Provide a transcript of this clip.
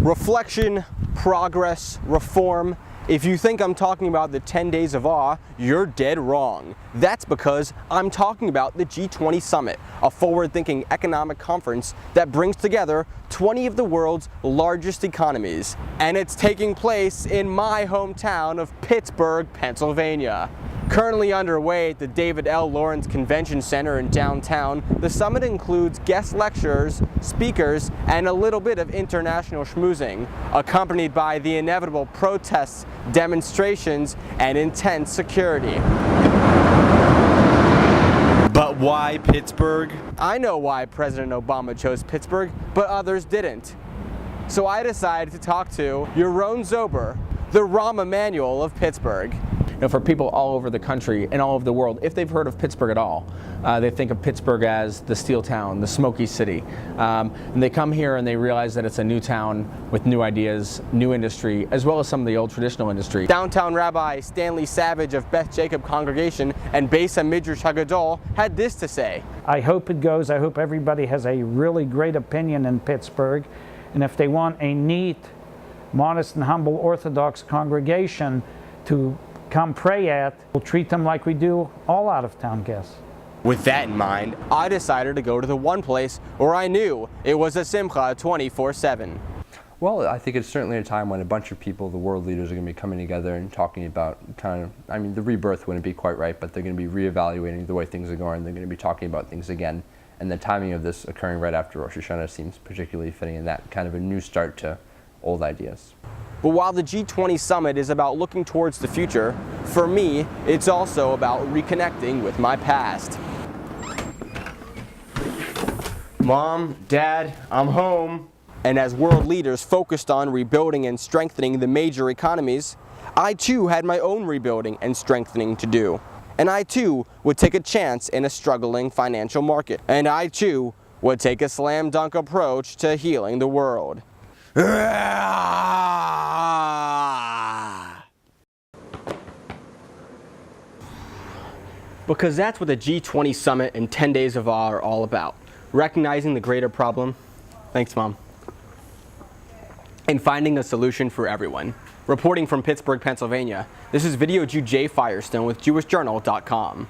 Reflection, progress, reform. If you think I'm talking about the 10 days of awe, you're dead wrong. That's because I'm talking about the G-20 Summit, a forward-thinking economic conference that brings together 20 of the world's largest economies. And it's taking place in my hometown of Pittsburgh, Pennsylvania. Currently underway at the David L. Lawrence Convention Center in downtown, the summit includes guest lecturers, speakers, and a little bit of international schmoozing, accompanied by the inevitable protests, demonstrations, and intense security. But why Pittsburgh? I know why President Obama chose Pittsburgh, but others didn't. So I decided to talk to Yaron Zober, the Rahm Emanuel of Pittsburgh. You know, for people all over the country and all over the world, if they've heard of Pittsburgh at all, they think of Pittsburgh as the steel town, the smoky city. And they come here and they realize that it's a new town with new ideas, new industry, as well as some of the old traditional industry. Downtown Rabbi Stanley Savage of Beth Jacob Congregation and Beis HaMidrash HaGadol had this to say. I hope it goes. I hope everybody has a really great opinion in Pittsburgh. And if they want a neat, modest and humble Orthodox congregation to come pray at, we'll treat them like we do all out-of-town guests. With that in mind, I decided to go to the one place where I knew it was a simcha 24/7. Well, I think it's certainly a time when a bunch of people, the world leaders, are going to be coming together and talking about the rebirth wouldn't be quite right, but they're going to be reevaluating the way things are going. They're going to be talking about things again. And the timing of this occurring right after Rosh Hashanah seems particularly fitting in that kind of a new start to old ideas. But while the G20 Summit is about looking towards the future, for me, it's also about reconnecting with my past. Mom, Dad, I'm home. And as world leaders focused on rebuilding and strengthening the major economies, I too had my own rebuilding and strengthening to do. And I too would take a chance in a struggling financial market. And I too would take a slam dunk approach to healing the world. Because that's what the G20 Summit and 10 Days of Awe are all about. Recognizing the greater problem, thanks Mom, and finding a solution for everyone. Reporting from Pittsburgh, Pennsylvania, this is VideoJew Jay Firestone with JewishJournal.com.